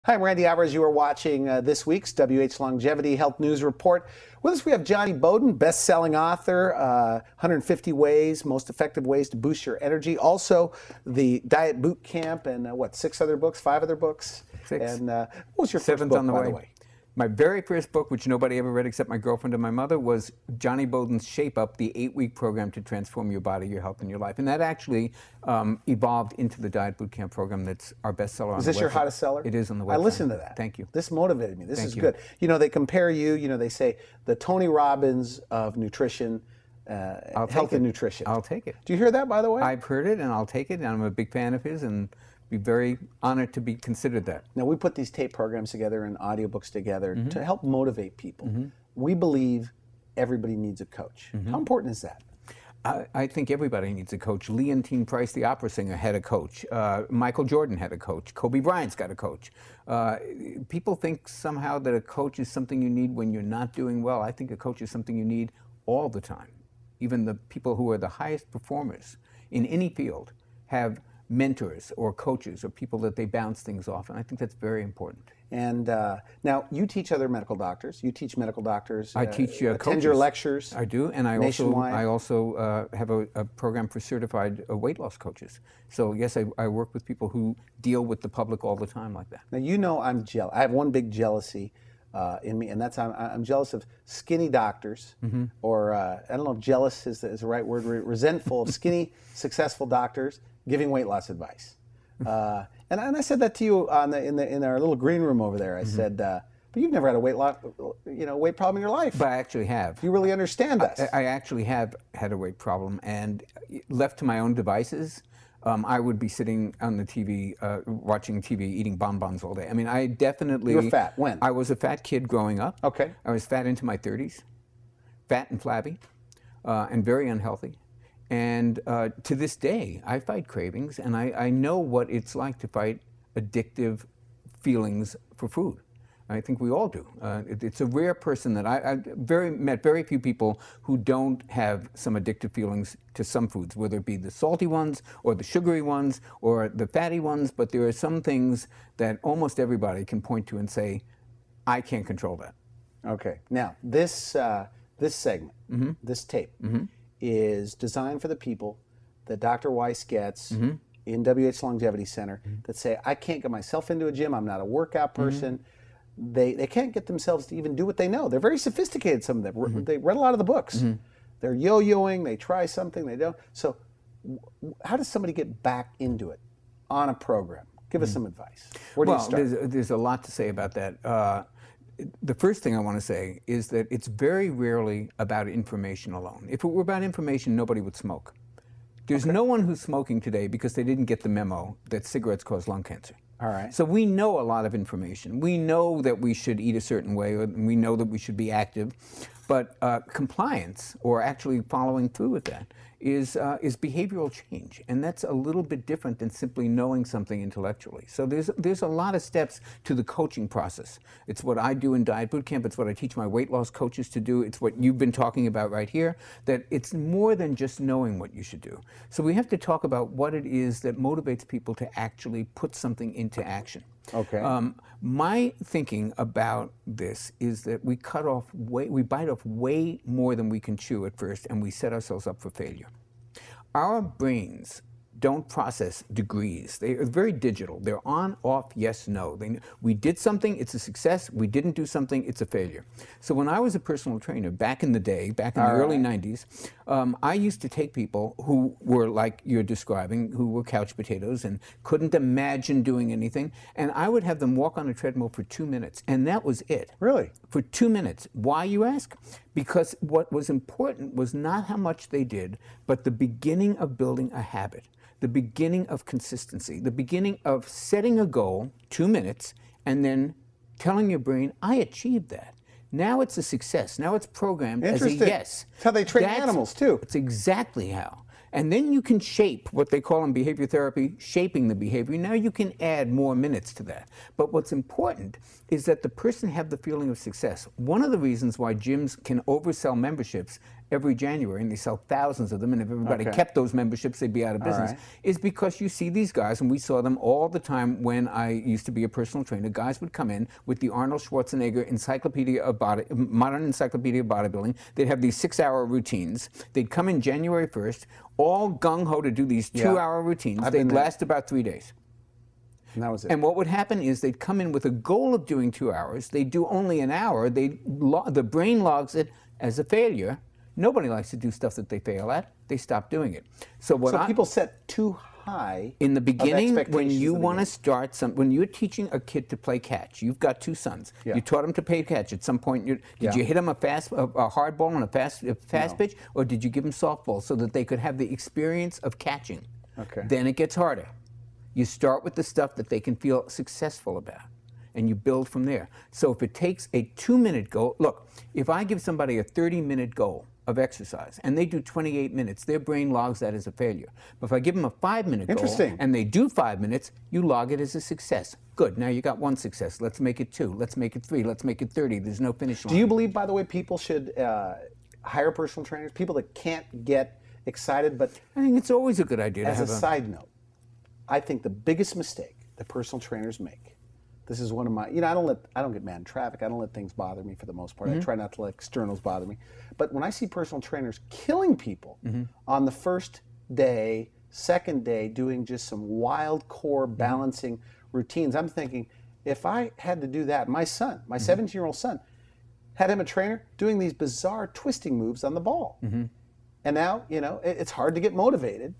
Hi, I'm Randy Alvarez. You are watching this week's WH Longevity Health News Report. With us, we have Jonny Bowden, best-selling author, 150 Most Effective Ways to Boost Your Energy. Also, the Diet Boot Camp and, five other books? Six. And what was your Seventh first book, on the by way. the way? My very first book, which nobody ever read except my girlfriend and my mother, was Jonny Bowden's Shape Up, the 8-week program to transform your body, your health, and your life. And that actually evolved into the Diet Boot Camp program that's our bestseller on the website. Is this your hottest seller? It is on the website. I listened to that. Thank you. This motivated me. This Thank is you. good. You know, they compare you, they say the Tony Robbins of nutrition, health and nutrition. I'll take it. Do you hear that, by the way? I've heard it, and I'll take it, and I'm a big fan of his, and be very honored to be considered that. Now, we put these tape programs together and audiobooks together to help motivate people. Mm-hmm. We believe everybody needs a coach. How important is that? I think everybody needs a coach. Leontine Price, the opera singer, had a coach. Michael Jordan had a coach. Kobe Bryant's got a coach. People think somehow that a coach is something you need when you're not doing well. I think a coach is something you need all the time. Even the people who are the highest performers in any field have mentors or coaches or people that they bounce things off, and I think that's very important. And now you teach other medical doctors. You teach medical doctors. I teach attend coaches. your lectures. I do, and I also have a program for certified weight loss coaches. So yes, I work with people who deal with the public all the time like that. Now I'm jealous. I have one big jealousy in me, and that's I'm jealous of skinny doctors, or I don't know if jealous is the right word. Resentful of skinny, successful doctors giving weight loss advice. And I said that to you in our little green room over there. I said, but you've never had a weight problem in your life. But I actually have. You really understand us. I actually have had a weight problem, and left to my own devices, I would be sitting on the TV, watching TV, eating bonbons all day. I mean, I definitely... You were fat. When? I was a fat kid growing up. Okay. I was fat into my 30s, fat and flabby, and very unhealthy. And to this day, I fight cravings, and I know what it's like to fight addictive feelings for food. I think we all do. It's a rare person that I've met very few people who don't have some addictive feelings to some foods, whether it be the salty ones or the sugary ones or the fatty ones, but there are some things that almost everybody can point to and say, I can't control that. Okay. Now, this segment, this tape, is designed for the people that Dr. Weiss gets in WH Longevity Center that say, I can't get myself into a gym, I'm not a workout person. They can't get themselves to even do what they know. They're very sophisticated, some of them. They read a lot of the books. They're yo-yoing, they try something, they don't. So how does somebody get back into it on a program? Give us some advice. Where do you start? There's a lot to say about that. The first thing I want to say is that it's very rarely about information alone. If it were about information, nobody would smoke. There's no one who's smoking today because they didn't get the memo that cigarettes cause lung cancer. All right. So we know a lot of information. We know that we should eat a certain way, and we know that we should be active. But compliance, or actually following through with that, is behavioral change, and that's a little bit different than simply knowing something intellectually. So there's a lot of steps to the coaching process. It's what I do in Diet Boot Camp. It's what I teach my weight loss coaches to do. It's what you've been talking about right here. That it's more than just knowing what you should do. So we have to talk about what it is that motivates people to actually put something into action. Okay. My thinking about this is that we bite off way more than we can chew at first, and we set ourselves up for failure. Our brains don't process degrees. They are very digital. They're on, off, yes, no. We did something, it's a success. We didn't do something, it's a failure. So when I was a personal trainer back in the day, back in the early 90s, I used to take people who were like you're describing, who were couch potatoes and couldn't imagine doing anything, and I would have them walk on a treadmill for 2 minutes, and that was it. Really? For 2 minutes. Why, you ask? Because what was important was not how much they did, but the beginning of building a habit. The beginning of consistency, the beginning of setting a goal, 2 minutes, and then telling your brain, I achieved that. Now it's a success. Now it's programmed as a yes. That's how they train animals, too. It's exactly how. And then you can shape what they call in behavior therapy, shaping the behavior. Now you can add more minutes to that. But what's important is that the person have the feeling of success. One of the reasons why gyms can oversell memberships every January, and they sell thousands of them, and if everybody kept those memberships, they'd be out of business, is because you see these guys, and we saw them all the time when I used to be a personal trainer. Guys would come in with the Arnold Schwarzenegger Modern Encyclopedia of Bodybuilding. They'd have these 6-hour routines. They'd come in January 1st, all gung-ho to do these 2-hour routines. They'd last about 3 days. And that was it. And what would happen is they'd come in with a goal of doing 2 hours. They'd do only an hour. The brain logs it as a failure. Nobody likes to do stuff that they fail at. They stop doing it. So people set too high in the beginning when you want to start when you're teaching a kid to play catch. You've got 2 sons. You taught them to play catch. At some point, did you hit them a hard ball on a fast pitch, or did you give them softball so that they could have the experience of catching? Then it gets harder. You start with the stuff that they can feel successful about, and you build from there. So if it takes a 2-minute goal, look, if I give somebody a 30-minute goal of exercise and they do 28 minutes, their brain logs that as a failure. But if I give them a 5-minute goal and they do 5 minutes, you log it as a success. Good, now you got 1 success. Let's make it 2, let's make it 3, let's make it 30. There's no finish line. Do you believe, by the way, people should hire personal trainers, people that can't get excited, but... I think it's always a good idea to have As a side note, I think the biggest mistake that personal trainers make, this is one of my, I don't get mad in traffic. I don't let things bother me for the most part. I try not to let externals bother me. But when I see personal trainers killing people on the first day, second day, doing just some wild core balancing routines, I'm thinking, if I had to do that, my son, my 17-year-old son, had him a trainer doing these bizarre twisting moves on the ball. And now, it's hard to get motivated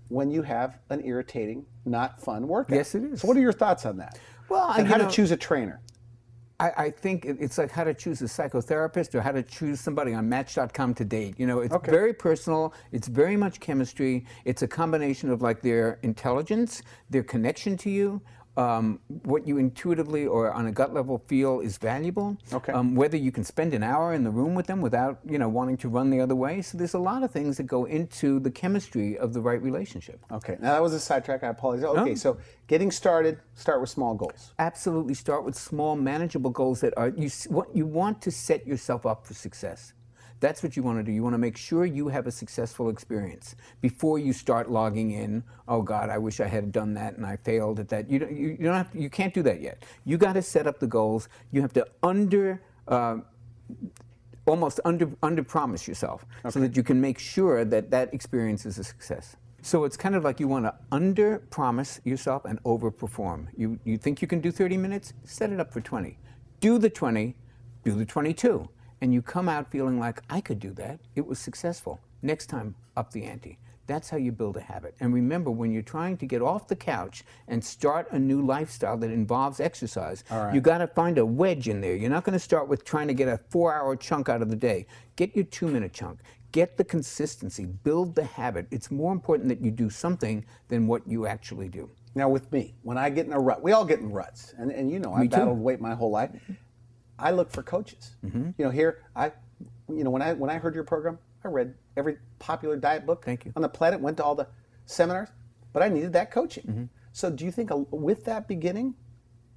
when you have an irritating, not fun workout. Yes, it is. So what are your thoughts on that? Well, and how to choose a trainer? I think it's like how to choose a psychotherapist or how to choose somebody on Match.com to date. It's very personal. It's very much chemistry. It's a combination of like their intelligence, their connection to you, what you intuitively or on a gut level feel is valuable, whether you can spend an hour in the room with them without wanting to run the other way. So there's a lot of things that go into the chemistry of the right relationship. Okay, now that was a sidetrack. I apologize. Okay, so getting started, start with small goals. Absolutely, start with small, manageable goals that are you want to set yourself up for success. That's what you want to do. You want to make sure you have a successful experience before you start logging in. Oh God, I wish I had done that and I failed at that. You can't do that yet. You got to set up the goals. You have to almost under promise yourself so that you can make sure that that experience is a success. So it's kind of like you want to under promise yourself and over perform. You think you can do 30 minutes? Set it up for 20. Do the 20, do the 22. And you come out feeling like, I could do that. It was successful. Next time, up the ante. That's how you build a habit. And remember, when you're trying to get off the couch and start a new lifestyle that involves exercise, you got to find a wedge in there. You're not going to start with trying to get a 4-hour chunk out of the day. Get your 2-minute chunk. Get the consistency. Build the habit. It's more important that you do something than what you actually do. Now with me, when I get in a rut, we all get in ruts. And I've battled weight my whole life. I look for coaches. Here, when I heard your program, I read every popular diet book on the planet, went to all the seminars, but I needed that coaching. So do you think with that beginning,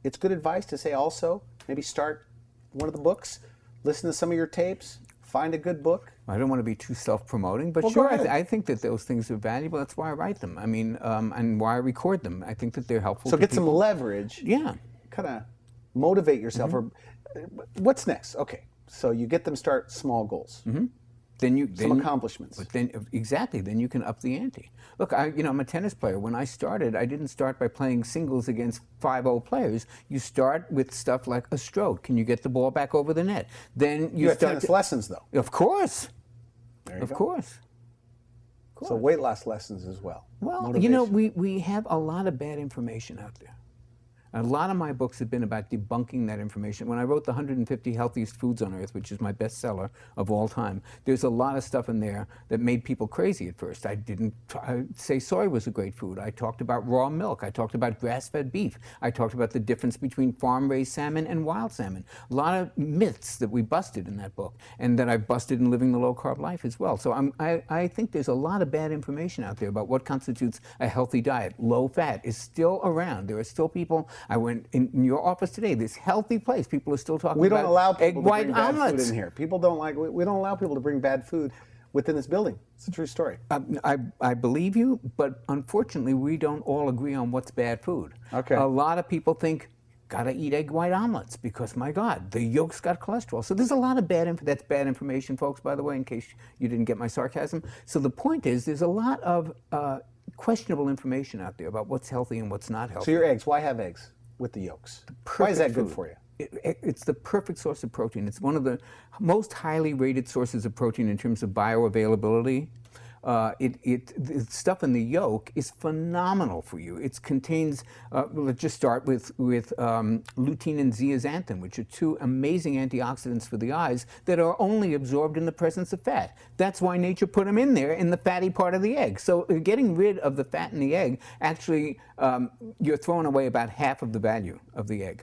it's good advice to say also, maybe start one of the books, listen to some of your tapes, find a good book? I don't want to be too self-promoting, but sure, I think that those things are valuable. That's why I write them. I mean, and why I record them. I think that they're helpful to people. So get some leverage. Yeah. Kind of motivate yourself. Or what's next? Okay, so you get them start small goals. Then some accomplishments. But then then you can up the ante. Look, I'm a tennis player. When I started, I didn't start by playing singles against 5-0 players. You start with stuff like a stroke. Can you get the ball back over the net? Then you have tennis lessons, though. Of course. Of course. So weight loss lessons as well. Well, we have a lot of bad information out there. A lot of my books have been about debunking that information. When I wrote the 150 Healthiest Foods on Earth, which is my bestseller of all time, there's a lot of stuff in there that made people crazy at first. I didn't say soy was a great food. I talked about raw milk. I talked about grass-fed beef. I talked about the difference between farm-raised salmon and wild salmon. A lot of myths that we busted in that book, and that I busted in Living the Low-Carb Life as well. So I think there's a lot of bad information out there about what constitutes a healthy diet. Low-fat is still around. There are still people. I went in your office today, this healthy place, people are still talking about egg white omelets. Food in here. People don't like, we don't allow people to bring bad food. within this building. It's a true story. I believe you, but unfortunately, we don't all agree on what's bad food. Okay. A lot of people think, gotta eat egg white omelets because, my God, the yolk's got cholesterol. So there's a lot of that's bad information, folks, by the way, in case you didn't get my sarcasm. So the point is, there's a lot of questionable information out there about what's healthy and what's not healthy. So your eggs, why have eggs with the yolks? Why is that good for you? It's the perfect source of protein. It's one of the most highly rated sources of protein in terms of bioavailability. The stuff in the yolk is phenomenal for you. It contains, let's just start with lutein and zeaxanthin, which are two amazing antioxidants for the eyes that are only absorbed in the presence of fat. That's why nature put them in there in the fatty part of the egg. So getting rid of the fat in the egg, actually, you're throwing away about half of the value of the egg.